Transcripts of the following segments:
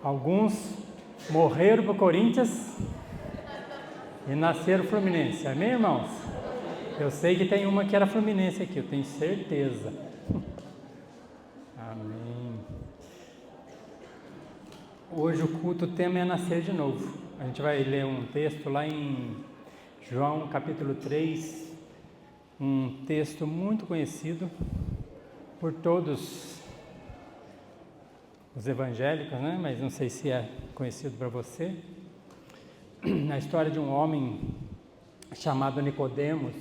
Alguns morreram pro Corinthians e nasceram Fluminense. Amém, irmãos? Eu sei que tem uma que era Fluminense aqui, eu tenho certeza. Amém. Hoje o culto, o tema é nascer de novo. A gente vai ler um texto lá em João capítulo 3, um texto muito conhecido por todos os evangélicos, né? Mas não sei se é conhecido para você. A história de um homem chamado Nicodemos,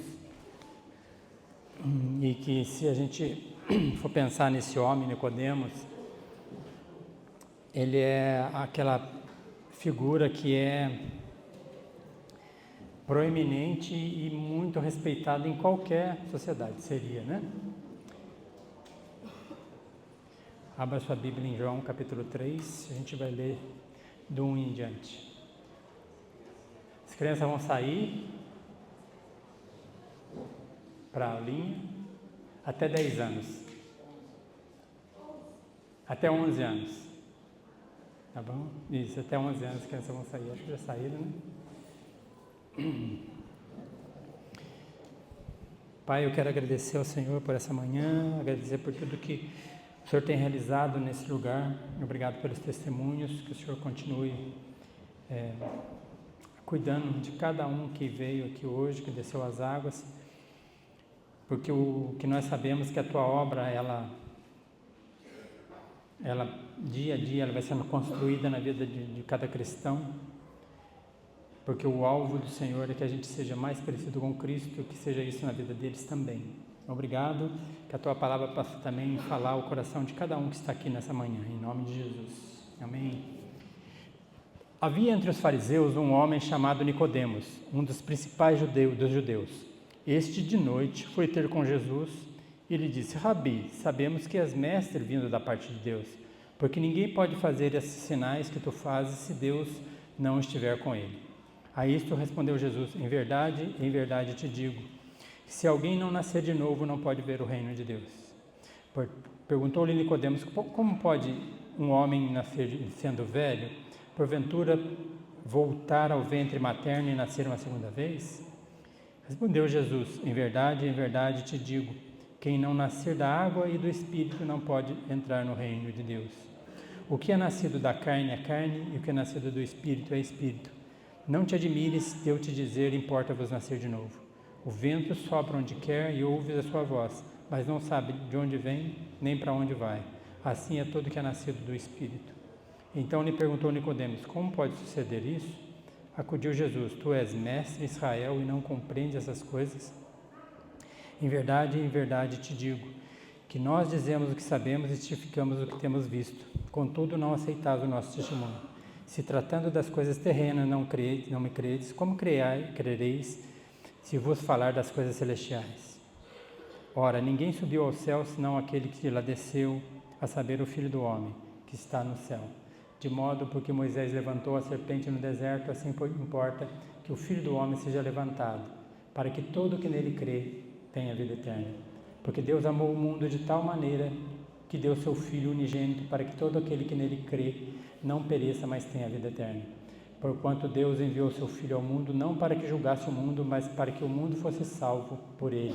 e que se a gente for pensar nesse homem, Nicodemos, ele é aquela figura que é proeminente e muito respeitada em qualquer sociedade, seria, né? Abra sua Bíblia em João capítulo 3, a gente vai ler do 1 em diante. As crianças vão sair para a linha até 10 anos, até 11 anos, tá bom? Isso, até 11 anos as crianças vão sair, acho que já saíram, né? Pai, eu quero agradecer ao Senhor por essa manhã, agradecer por tudo que o Senhor tem realizado nesse lugar. Obrigado pelos testemunhos, que o Senhor continue cuidando de cada um que veio aqui hoje, que desceu as águas, porque o que nós sabemos que a Tua obra, ela dia a dia, ela vai sendo construída na vida de cada cristão, porque o alvo do Senhor é que a gente seja mais parecido com Cristo, que seja isso na vida deles também. Obrigado, que a Tua palavra possa também falar o coração de cada um que está aqui nessa manhã, em nome de Jesus. Amém. Havia entre os fariseus um homem chamado Nicodemos, um dos principais dos judeus. Este, de noite, foi ter com Jesus e lhe disse: Rabi, sabemos que és mestre vindo da parte de Deus, porque ninguém pode fazer esses sinais que tu fazes se Deus não estiver com ele. A isto respondeu Jesus: em verdade te digo, que se alguém não nascer de novo, não pode ver o reino de Deus. Perguntou-lhe Nicodemos: como pode um homem nascer sendo velho, porventura voltar ao ventre materno e nascer uma segunda vez? Respondeu Jesus: em verdade te digo, quem não nascer da água e do Espírito não pode entrar no reino de Deus. O que é nascido da carne é carne, e o que é nascido do Espírito é Espírito. Não te admires de eu te dizer: importa-vos nascer de novo. O vento sopra onde quer e ouves a sua voz, mas não sabe de onde vem, nem para onde vai. Assim é todo que é nascido do Espírito. Então lhe perguntou Nicodemos: como pode suceder isso? Acudiu Jesus: tu és mestre em Israel e não compreendes essas coisas? Em verdade te digo, que nós dizemos o que sabemos e testificamos o que temos visto. Contudo, não aceitais o nosso testemunho. Se tratando das coisas terrenas não me credes, como crereis se vos falar das coisas celestiais? Ora, ninguém subiu ao céu senão aquele que lá desceu, a saber, o Filho do Homem, que está no céu. De modo, porque Moisés levantou a serpente no deserto, assim importa que o Filho do Homem seja levantado, para que todo que nele crê tenha vida eterna. Porque Deus amou o mundo de tal maneira que deu seu Filho unigênito, para que todo aquele que nele crê não pereça, mas tenha vida eterna. Porquanto Deus enviou seu Filho ao mundo, não para que julgasse o mundo, mas para que o mundo fosse salvo por ele.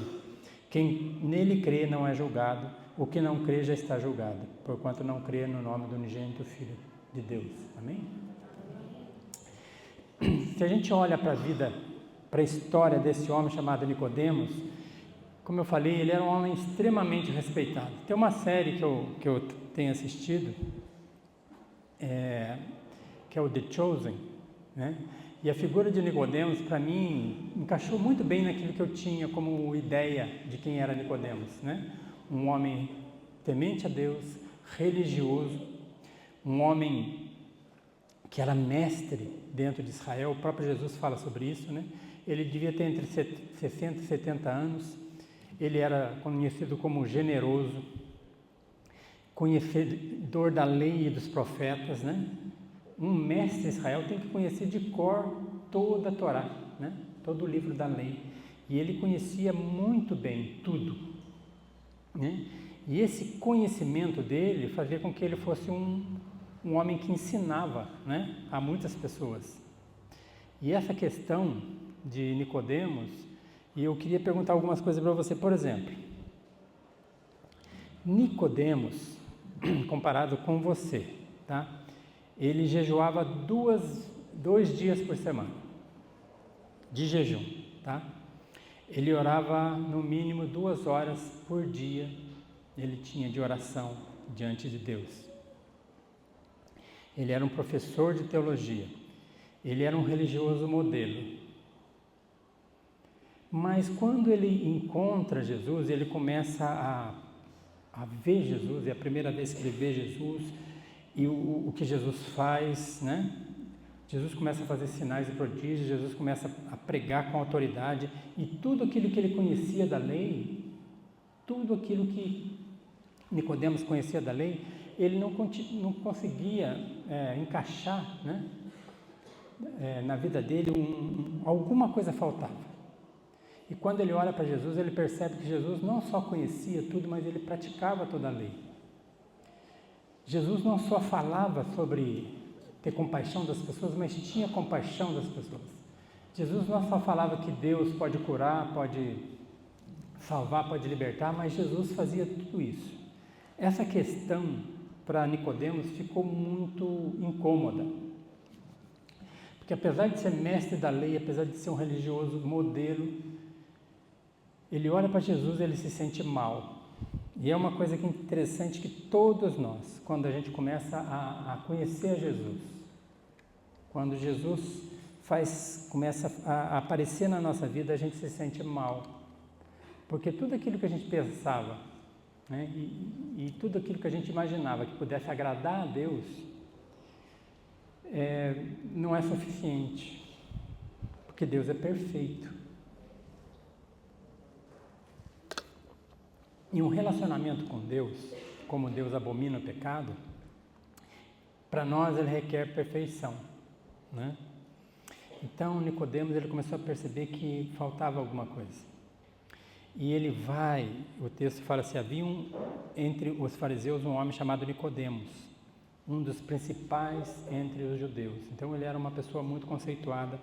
Quem nele crê não é julgado, o que não crê já está julgado, porquanto não crê no nome do unigênito Filho de Deus. Amém? Se a gente olha para a vida, para a história desse homem chamado Nicodemos, como eu falei, ele era um homem extremamente respeitado. Tem uma série que eu tenho assistido, que é o The Chosen, né? E a figura de Nicodemos, para mim, encaixou muito bem naquilo que eu tinha como ideia de quem era Nicodemos, né? Um homem temente a Deus, religioso, um homem que era mestre dentro de Israel. O próprio Jesus fala sobre isso, né? Ele devia ter entre 60 e 70 anos. Ele era conhecido como generoso, conhecedor da lei e dos profetas, né? Um mestre de Israel tem que conhecer de cor toda a Torá, né? Todo o livro da lei. E ele conhecia muito bem tudo, né? E esse conhecimento dele fazia com que ele fosse um um homem que ensinava, né, a muitas pessoas. E essa questão de Nicodemos, e eu queria perguntar algumas coisas para você. Por exemplo, Nicodemos, comparado com você, tá? Ele jejuava 2 dias por semana, de jejum, tá? Ele orava no mínimo 2 horas por dia, ele tinha de oração diante de Deus. Ele era um professor de teologia, ele era um religioso modelo. Mas quando ele encontra Jesus, ele começa a ver Jesus, é a primeira vez que ele vê Jesus, e o que Jesus faz, né? Jesus começa a fazer sinais e prodígios, Jesus começa a pregar com autoridade, e tudo aquilo que ele conhecia da lei, tudo aquilo que Nicodemos conhecia da lei, ele não conseguia encaixar, né? Na vida dele, alguma coisa faltava. E quando ele olha para Jesus, ele percebe que Jesus não só conhecia tudo, mas ele praticava toda a lei. Jesus não só falava sobre ter compaixão das pessoas, mas tinha compaixão das pessoas. Jesus não só falava que Deus pode curar, pode salvar, pode libertar, mas Jesus fazia tudo isso. Essa questão para Nicodemos ficou muito incômoda. Porque apesar de ser mestre da lei, apesar de ser um religioso modelo, ele olha para Jesus e ele se sente mal. E é uma coisa que é interessante que todos nós, quando a gente começa a conhecer a Jesus, quando Jesus começa a aparecer na nossa vida, a gente se sente mal. Porque tudo aquilo que a gente pensava, né, e tudo aquilo que a gente imaginava que pudesse agradar a Deus, não é suficiente. Porque Deus é perfeito. E um relacionamento com Deus, como Deus abomina o pecado, para nós ele requer perfeição, né? Então Nicodemos ele começou a perceber que faltava alguma coisa. E ele o texto fala assim, havia entre os fariseus um homem chamado Nicodemos, um dos principais entre os judeus. Então ele era uma pessoa muito conceituada.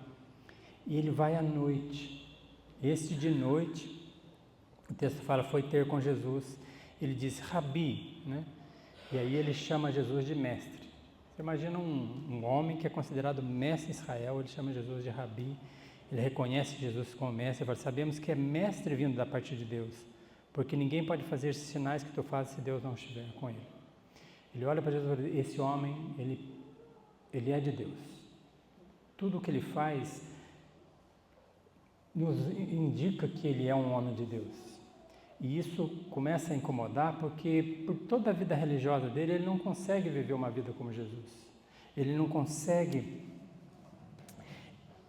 E ele vai à noite. Este de noite, o texto fala, foi ter com Jesus. Ele disse, Rabi, né? E aí ele chama Jesus de mestre. Você imagina um homem que é considerado mestre em Israel, ele chama Jesus de Rabi. Ele reconhece Jesus como mestre. Ele fala, sabemos que é mestre vindo da parte de Deus, porque ninguém pode fazer esses sinais que tu fazes se Deus não estiver com ele. Ele olha para Jesus e fala, esse homem, ele é de Deus. Tudo o que ele faz nos indica que ele é um homem de Deus. E isso começa a incomodar porque por toda a vida religiosa dele, ele não consegue viver uma vida como Jesus. Ele não consegue.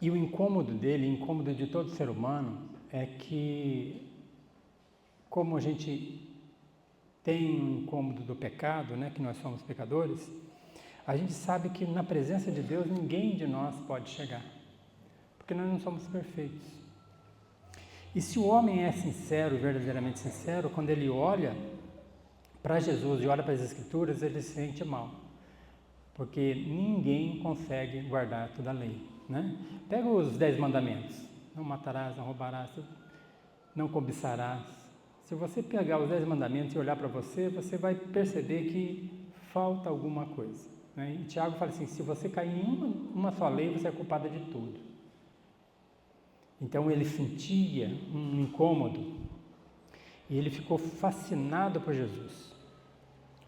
E o incômodo dele, o incômodo de todo ser humano, é que como a gente tem um incômodo do pecado, né, que nós somos pecadores, a gente sabe que na presença de Deus ninguém de nós pode chegar, porque nós não somos perfeitos. E se o homem é sincero, verdadeiramente sincero, quando ele olha para Jesus e olha para as Escrituras, ele se sente mal, porque ninguém consegue guardar toda a lei, né? Pega os 10 mandamentos, não matarás, não roubarás, não cobiçarás. Se você pegar os 10 mandamentos e olhar para você, você vai perceber que falta alguma coisa, né? E Tiago fala assim, se você cair em uma só lei, você é culpado de tudo. Então ele sentia um incômodo e ele ficou fascinado por Jesus.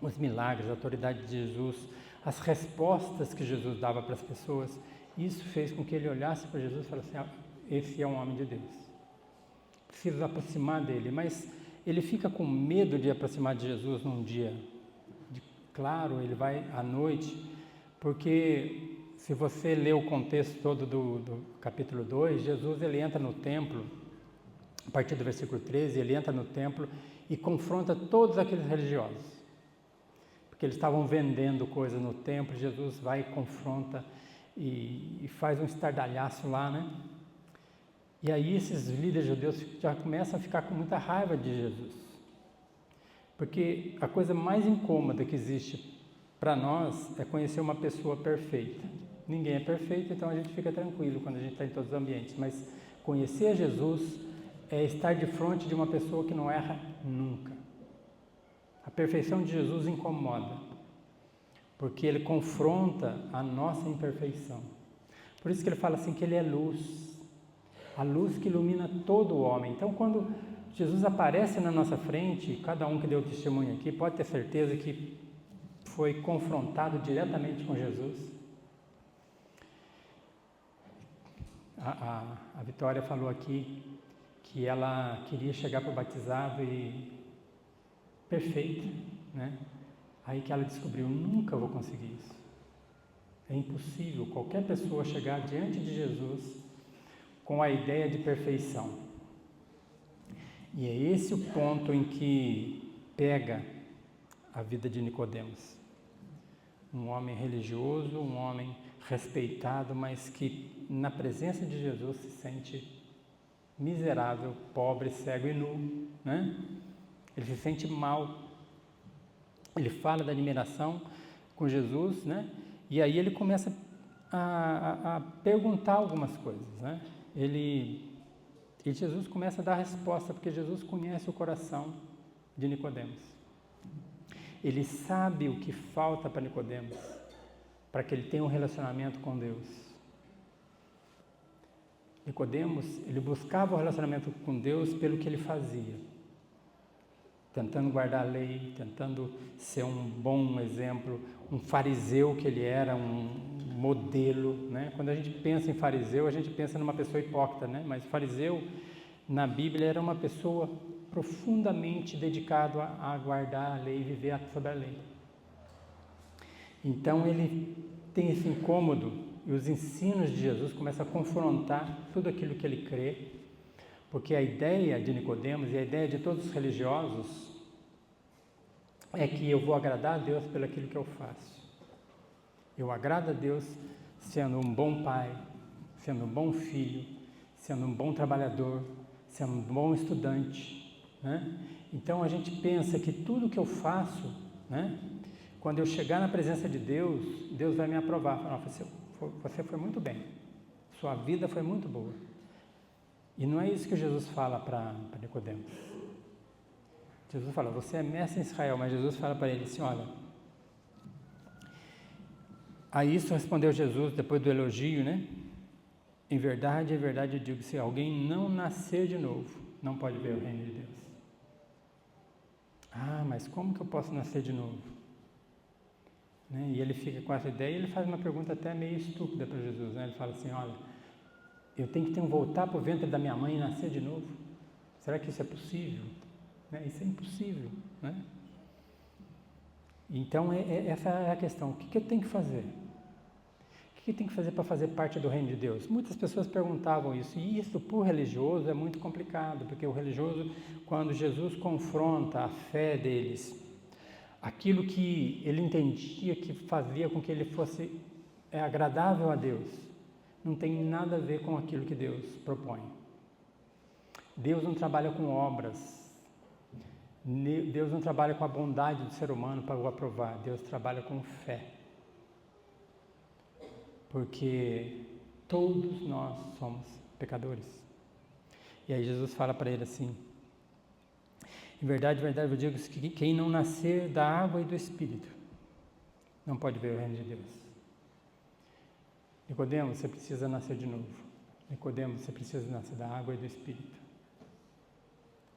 Os milagres, a autoridade de Jesus, as respostas que Jesus dava para as pessoas, isso fez com que ele olhasse para Jesus e falasse assim, esse é um homem de Deus. Preciso aproximar dele, mas ele fica com medo de aproximar de Jesus num dia claro, ele vai à noite, porque se você ler o contexto todo do capítulo 2, Jesus ele entra no templo, a partir do versículo 13, ele entra no templo e confronta todos aqueles religiosos, porque eles estavam vendendo coisas no templo. Jesus vai e confronta e faz um estardalhaço lá, né? E aí esses líderes judeus já começam a ficar com muita raiva de Jesus, porque a coisa mais incômoda que existe para nós, é conhecer uma pessoa perfeita. Ninguém é perfeito, então a gente fica tranquilo quando a gente está em todos os ambientes. Mas conhecer a Jesus é estar de frente de uma pessoa que não erra nunca. A perfeição de Jesus incomoda, porque ele confronta a nossa imperfeição. Por isso que ele fala assim que ele é luz, a luz que ilumina todo o homem. Então, quando Jesus aparece na nossa frente, cada um que deu testemunho aqui pode ter certeza que foi confrontado diretamente com Jesus. A Vitória falou aqui que ela queria chegar para o batizado e perfeita, né? Aí que ela descobriu, nunca vou conseguir isso. É impossível qualquer pessoa chegar diante de Jesus com a ideia de perfeição. E é esse o ponto em que pega a vida de Nicodemos. Um homem religioso, um homem respeitado, mas que na presença de Jesus se sente miserável, pobre, cego e nu, né? Ele se sente mal. Ele fala da admiração com Jesus, né? E aí ele começa a perguntar algumas coisas, né? E Jesus começa a dar resposta, porque Jesus conhece o coração de Nicodemos. Ele sabe o que falta para Nicodemos, para que ele tenha um relacionamento com Deus. Nicodemos, ele buscava o relacionamento com Deus pelo que ele fazia, tentando guardar a lei, tentando ser um bom exemplo, um fariseu que ele era, um modelo, né? Quando a gente pensa em fariseu, a gente pensa numa pessoa hipócrita, né? Mas fariseu, na Bíblia, era uma pessoa profundamente dedicado a guardar a lei e viver sobre a lei. Então ele tem esse incômodo e os ensinos de Jesus começam a confrontar tudo aquilo que ele crê, porque a ideia de Nicodemos e a ideia de todos os religiosos é que eu vou agradar a Deus pelo aquilo que eu faço. Eu agrado a Deus sendo um bom pai, sendo um bom filho, sendo um bom trabalhador, sendo um bom estudante, né? Então a gente pensa que tudo que eu faço, né, quando eu chegar na presença de Deus, Deus vai me aprovar. Fala, você foi muito bem, sua vida foi muito boa. E não é isso que Jesus fala para Nicodemos. Jesus fala, você é mestre em Israel, mas Jesus fala para ele assim, olha, a isso respondeu Jesus depois do elogio, né? Em verdade eu digo, se alguém não nascer de novo, não pode ver o reino de Deus. Ah, mas como que eu posso nascer de novo? Né? E ele fica com essa ideia e ele faz uma pergunta até meio estúpida para Jesus, né? Ele fala assim, olha, eu tenho que voltar para o ventre da minha mãe e nascer de novo? Será que isso é possível? Né? Isso é impossível, né? Então, essa é a questão. O que eu tenho que fazer? O que eu tenho que fazer para fazer parte do reino de Deus? Muitas pessoas perguntavam isso, e isso para o religioso é muito complicado, porque o religioso, quando Jesus confronta a fé deles, aquilo que ele entendia que fazia com que ele fosse agradável a Deus, não tem nada a ver com aquilo que Deus propõe. Deus não trabalha com obras, Deus não trabalha com a bondade do ser humano para o aprovar, Deus trabalha com fé. Porque todos nós somos pecadores. E aí Jesus fala para ele assim, em verdade eu digo que quem não nascer da água e do Espírito não pode ver o reino de Deus. Nicodemos, você precisa nascer de novo. Nicodemos, você precisa nascer da água e do Espírito.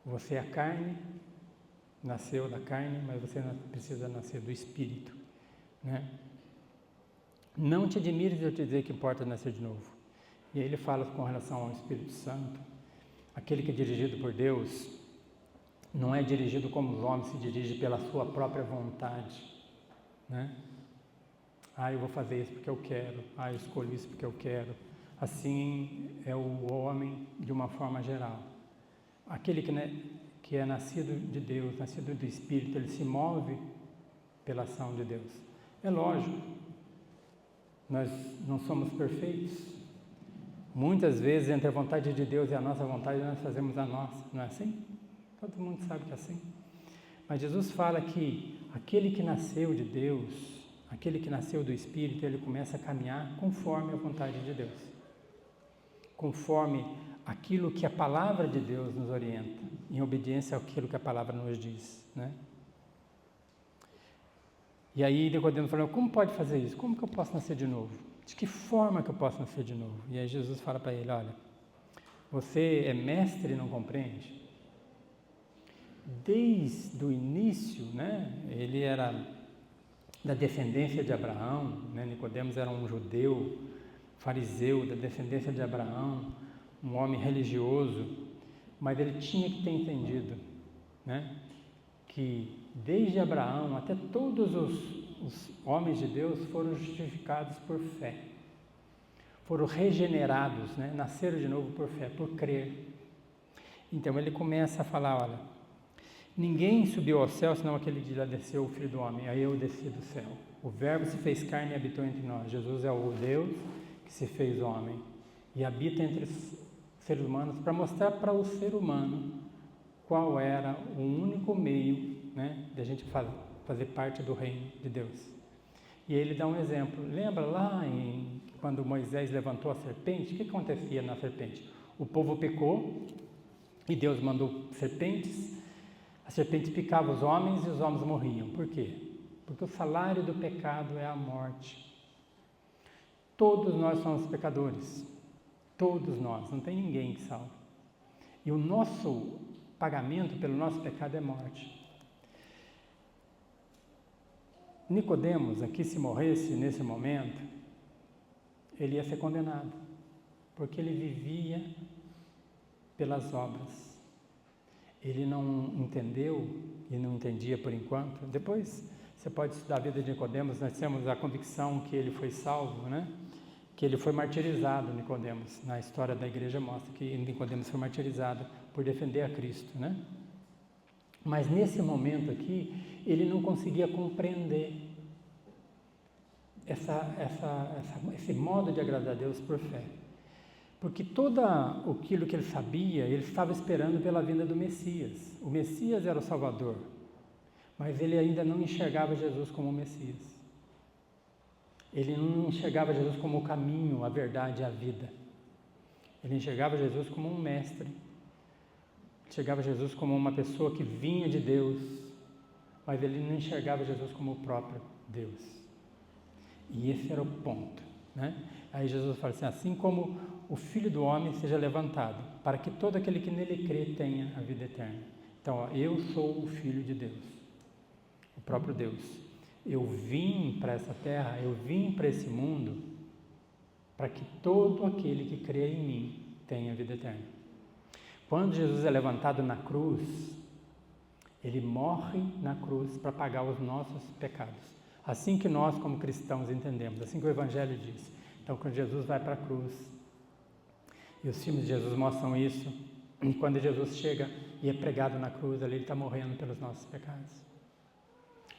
Você é a carne, nasceu da carne, mas você precisa nascer do Espírito, né? Não te admires de eu te dizer que importa nascer de novo. E aí ele fala com relação ao Espírito Santo, aquele que é dirigido por Deus, não é dirigido como os homens se dirigem pela sua própria vontade, né? Ah, eu vou fazer isso porque eu quero, ah, eu escolhi isso porque eu quero. Assim é o homem de uma forma geral. Aquele que é nascido de Deus, nascido do Espírito, ele se move pela ação de Deus. É lógico. Nós não somos perfeitos. Muitas vezes, entre a vontade de Deus e a nossa vontade, nós fazemos a nossa. Não é assim? Todo mundo sabe que é assim. Mas Jesus fala que aquele que nasceu de Deus, aquele que nasceu do Espírito, ele começa a caminhar conforme a vontade de Deus, conforme aquilo que a palavra de Deus nos orienta, em obediência àquilo que a palavra nos diz, né? E aí Nicodemo falou, como pode fazer isso? Como que eu posso nascer de novo? De que forma que eu posso nascer de novo? E aí Jesus fala para ele, olha, você é mestre e não compreende? Desde o início, né, ele era da descendência de Abraão, né? Nicodemos era um judeu, fariseu, da descendência de Abraão, um homem religioso, mas ele tinha que ter entendido, né, que desde Abraão até todos os homens de Deus foram justificados por fé, foram regenerados, né, nasceram de novo por fé, por crer. Então ele começa a falar, olha, ninguém subiu ao céu senão aquele que lá desceu, o Filho do Homem, aí eu desci do céu. O Verbo se fez carne e habitou entre nós. Jesus é o Deus que se fez homem e habita entre os seres humanos para mostrar para o ser humano qual era o único meio, né, de a gente fazer parte do reino de Deus. E ele dá um exemplo. Lembra lá quando Moisés levantou a serpente? O que acontecia na serpente? O povo pecou e Deus mandou serpentes. A serpente picava os homens e os homens morriam. Por quê? Porque o salário do pecado é a morte. Todos nós somos pecadores. Todos nós. Não tem ninguém que salva. E o nosso pagamento pelo nosso pecado é morte. Nicodemos, aqui, se morresse nesse momento, ele ia ser condenado, porque ele vivia pelas obras. Ele não entendeu e não entendia por enquanto. Depois você pode estudar a vida de Nicodemos, nós temos a convicção que ele foi salvo, né? Que ele foi martirizado, Nicodemos. Na história da igreja mostra que Nicodemos foi martirizado por defender a Cristo, né? Mas nesse momento aqui, ele não conseguia compreender esse modo de agradar a Deus por fé. Porque todo aquilo que ele sabia, ele estava esperando pela vinda do Messias. O Messias era o Salvador, mas ele ainda não enxergava Jesus como o Messias. Ele não enxergava Jesus como o caminho, a verdade e a vida. Ele enxergava Jesus como um mestre. Enxergava Jesus como uma pessoa que vinha de Deus, mas ele não enxergava Jesus como o próprio Deus. E esse era o ponto, né? Aí Jesus fala assim como o Filho do Homem seja levantado, para que todo aquele que nele crê tenha a vida eterna. Então, ó, eu sou o Filho de Deus, o próprio Deus. Eu vim para essa terra, eu vim para esse mundo, para que todo aquele que crê em mim tenha a vida eterna. Quando Jesus é levantado na cruz, ele morre na cruz para pagar os nossos pecados. Assim que nós, como cristãos, entendemos, assim que o Evangelho diz. Então, quando Jesus vai para a cruz, e os filmes de Jesus mostram isso, e quando Jesus chega e é pregado na cruz, ali ele está morrendo pelos nossos pecados.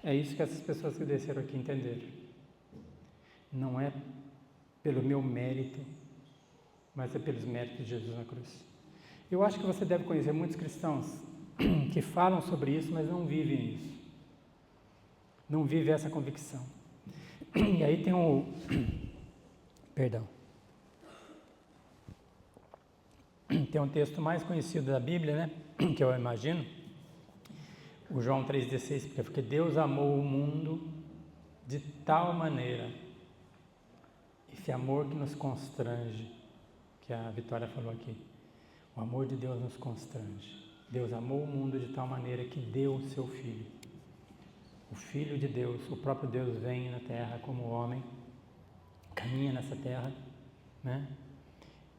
É isso que essas pessoas que desceram aqui entenderam. Não é pelo meu mérito, mas é pelos méritos de Jesus na cruz. Eu acho que você deve conhecer muitos cristãos que falam sobre isso, mas não vivem isso. Não vivem essa convicção. E aí tem tem um texto mais conhecido da Bíblia, né? Que eu imagino, o João 3,16, porque Deus amou o mundo de tal maneira, esse amor que nos constrange, que a Vitória falou aqui. O amor de Deus nos constrange. Deus amou o mundo de tal maneira que deu o seu Filho. O Filho de Deus, o próprio Deus vem na terra como homem, caminha nessa terra, né,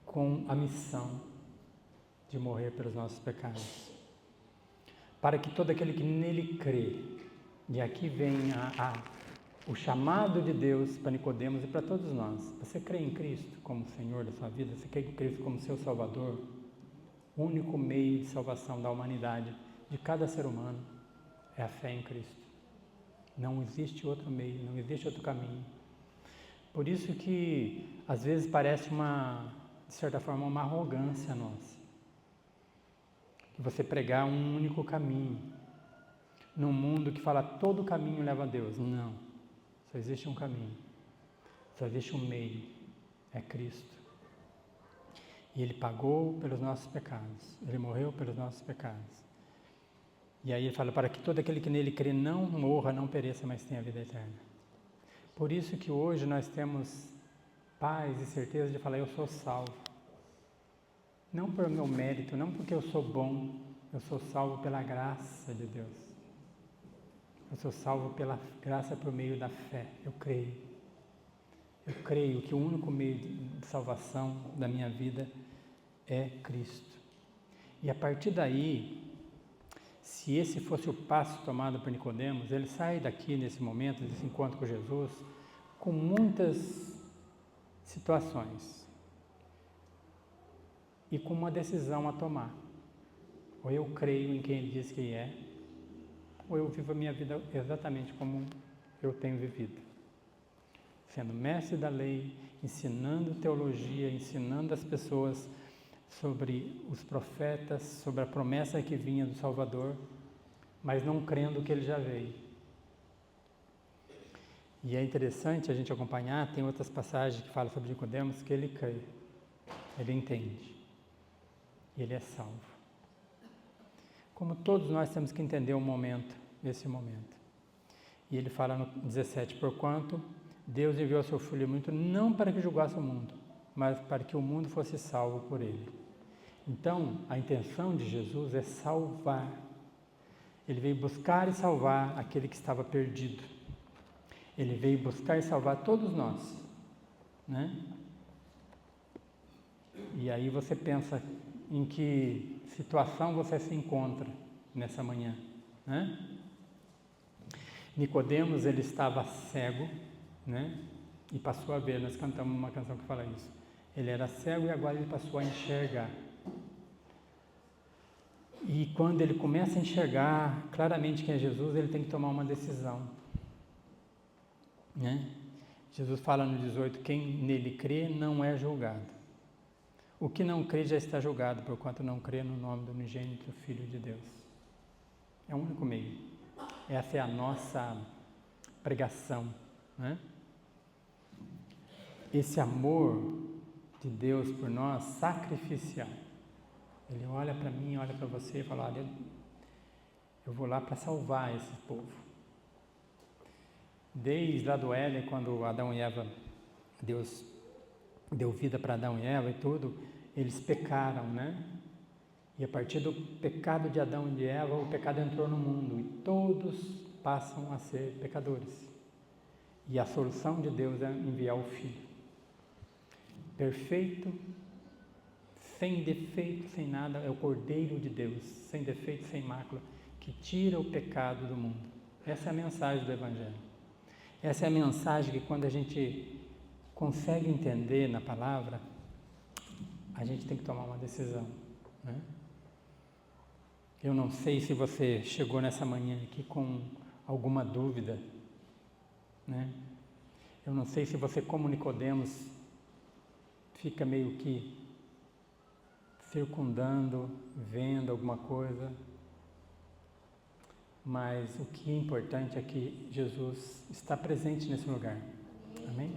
com a missão de morrer pelos nossos pecados. Para que todo aquele que nele crê, e aqui vem o chamado de Deus para Nicodemos e para todos nós. Você crê em Cristo como Senhor da sua vida? Você crê em Cristo como seu Salvador? O único meio de salvação da humanidade, de cada ser humano, é a fé em Cristo. Não existe outro meio, não existe outro caminho. Por isso que, às vezes, parece de certa forma, uma arrogância nossa. Que você pregar um único caminho, num mundo que fala todo caminho leva a Deus. Não. Só existe um caminho, só existe um meio, é Cristo. E Ele pagou pelos nossos pecados, Ele morreu pelos nossos pecados. E aí Ele fala, para que todo aquele que nele crê não morra, não pereça, mas tenha vida eterna. Por isso que hoje nós temos paz e certeza de falar, eu sou salvo. Não por meu mérito, não porque eu sou bom, eu sou salvo pela graça de Deus. Eu sou salvo pela graça por meio da fé, eu creio. Eu creio que o único meio de salvação da minha vida é Cristo. E a partir daí, se esse fosse o passo tomado por Nicodemos, ele sai daqui nesse momento, desse encontro com Jesus, com muitas situações e com uma decisão a tomar. Ou eu creio em quem Ele diz que é, ou eu vivo a minha vida exatamente como eu tenho vivido. Sendo mestre da lei, ensinando teologia, ensinando as pessoas sobre os profetas, sobre a promessa que vinha do Salvador, mas não crendo que Ele já veio. E é interessante a gente acompanhar, tem outras passagens que falam sobre Nicodemos, que ele crê, ele entende, e ele é salvo. Como todos nós temos que entender o momento, esse momento. E ele fala no 17, porquanto Deus enviou seu Filho muito, não para que julgasse o mundo, mas para que o mundo fosse salvo por ele. Então, a intenção de Jesus é salvar. Ele veio buscar e salvar aquele que estava perdido. Ele veio buscar e salvar todos nós, né? E aí você pensa em que situação você se encontra nessa manhã, né? Nicodemos, ele estava cego, né? E passou a ver, nós cantamos uma canção que fala isso. Ele era cego e agora ele passou a enxergar. E quando ele começa a enxergar claramente quem é Jesus, ele tem que tomar uma decisão, né? Jesus fala no 18, quem nele crê não é julgado. O que não crê já está julgado, porquanto não crê no nome do unigênito Filho de Deus. É o único meio. Essa é a nossa pregação, né? Esse amor de Deus por nós, sacrificial. Ele olha para mim, olha para você e fala, olha, eu vou lá para salvar esse povo. Desde lá do Éden, quando Adão e Eva, Deus deu vida para Adão e Eva e tudo, eles pecaram, né? E a partir do pecado de Adão e de Eva, o pecado entrou no mundo e todos passam a ser pecadores. E a solução de Deus é enviar o Filho. Perfeito, sem defeito, sem nada, é o Cordeiro de Deus, sem defeito, sem mácula, que tira o pecado do mundo. Essa é a mensagem do Evangelho. Essa é a mensagem que quando a gente consegue entender na palavra, a gente tem que tomar uma decisão, né? Eu não sei se você chegou nessa manhã aqui com alguma dúvida, né? Eu não sei se você, como Nicodemos, fica meio que circundando, vendo alguma coisa, mas o que é importante é que Jesus está presente nesse lugar, amém?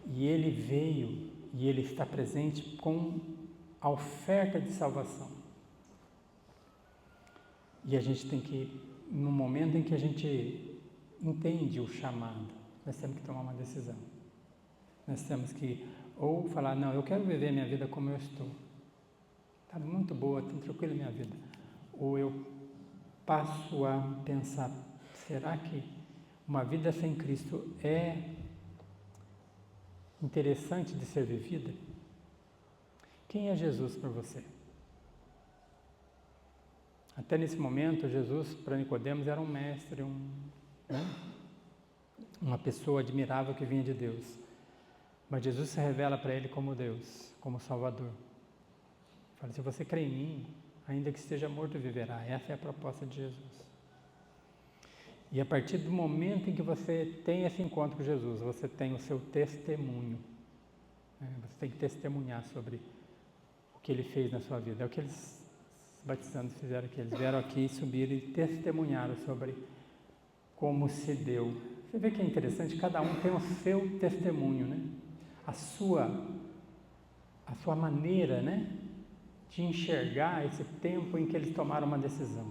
E Ele veio e Ele está presente com a oferta de salvação. E a gente tem que, no momento em que a gente entende o chamado, nós temos que tomar uma decisão. Nós temos que ou falar, não, eu quero viver minha vida como eu estou. Está muito boa, está tranquila a minha vida. Ou eu passo a pensar, será que uma vida sem Cristo é interessante de ser vivida? Quem é Jesus para você? Até nesse momento, Jesus, para Nicodemos, era um mestre, né? Uma pessoa admirável que vinha de Deus. Mas Jesus se revela para ele como Deus, como Salvador. Fala, se você crê em mim, ainda que esteja morto, viverá. Essa é a proposta de Jesus. E a partir do momento em que você tem esse encontro com Jesus, você tem o seu testemunho. Né? Você tem que testemunhar sobre o que Ele fez na sua vida. É o que eles batizandos fizeram aqui. Eles vieram aqui, subiram e testemunharam sobre como se deu Você vê que é interessante, cada um tem o seu testemunho, né? A sua maneira, né, de enxergar esse tempo em que eles tomaram uma decisão.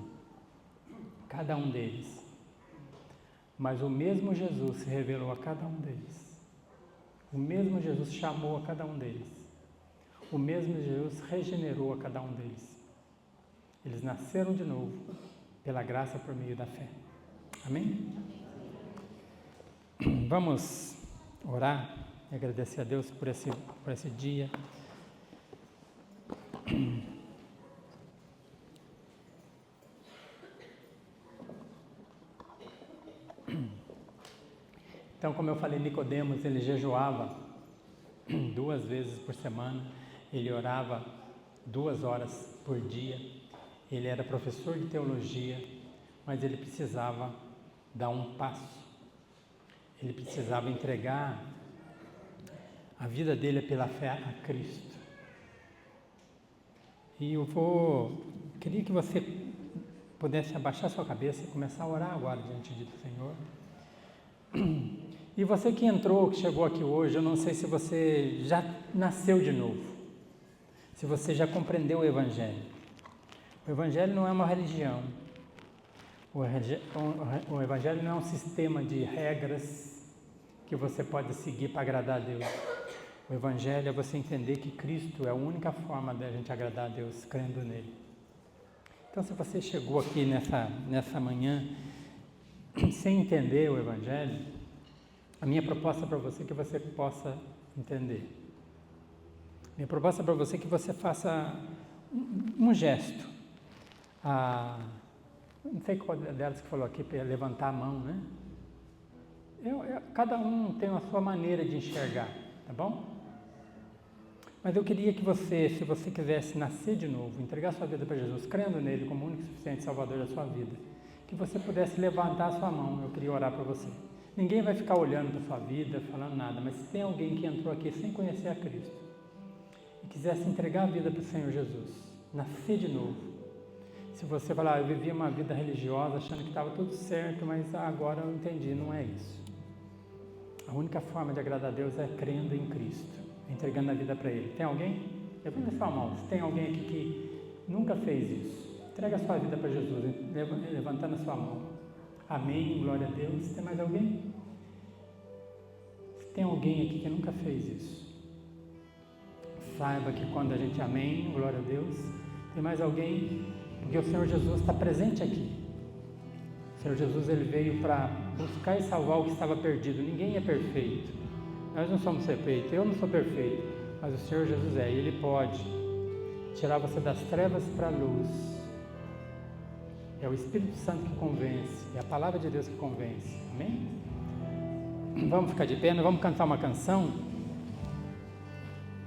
Cada um deles. Mas o mesmo Jesus se revelou a cada um deles. O mesmo Jesus chamou a cada um deles. O mesmo Jesus regenerou a cada um deles. Eles nasceram de novo pela graça por meio da fé. Amém? Vamos orar e agradecer a Deus por esse dia. Então, como eu falei, Nicodemos, ele jejuava 2 vezes por semana, ele orava 2 horas por dia, ele era professor de teologia, mas ele precisava dar um passo, ele precisava entregar a vida dele pela fé a Cristo. E queria que você pudesse abaixar sua cabeça e começar a orar agora diante do Senhor. E você que entrou, que chegou aqui hoje, eu não sei se você já nasceu de novo, se você já compreendeu o Evangelho. O Evangelho não é uma religião, o Evangelho não é um sistema de regras que você pode seguir para agradar a Deus. O Evangelho é você entender que Cristo é a única forma de a gente agradar a Deus, crendo nele. Então, se você chegou aqui nessa manhã sem entender o Evangelho, a minha proposta para você é que você possa entender. Minha proposta para você é que você faça um gesto. Não sei qual delas que falou aqui, para levantar a mão, né? Cada um tem a sua maneira de enxergar, tá bom? Mas eu queria que você, se você quisesse nascer de novo, entregar sua vida para Jesus, crendo nele como único e suficiente Salvador da sua vida, que você pudesse levantar a sua mão, eu queria orar para você. Ninguém vai ficar olhando para a sua vida, falando nada, mas se tem alguém que entrou aqui sem conhecer a Cristo e quisesse entregar a vida para o Senhor Jesus, nascer de novo. Se você falar, eu vivia uma vida religiosa achando que estava tudo certo, mas agora eu entendi, não é isso. A única forma de agradar a Deus é crendo em Cristo, entregando a vida para Ele. Tem alguém? Levanta a sua mão. Se tem alguém aqui que nunca fez isso, entrega a sua vida para Jesus, levantando a sua mão. Amém, glória a Deus. Tem mais alguém? Se tem alguém aqui que nunca fez isso, saiba que quando a gente amém, glória a Deus, tem mais alguém, porque o Senhor Jesus está presente aqui. O Senhor Jesus, ele veio para buscar e salvar o que estava perdido. Ninguém é perfeito. Nós não somos perfeitos, eu não sou perfeito, mas o Senhor Jesus é, e Ele pode tirar você das trevas para a luz. É o Espírito Santo que convence, é a Palavra de Deus que convence, amém? Vamos ficar de pé, nós vamos cantar uma canção.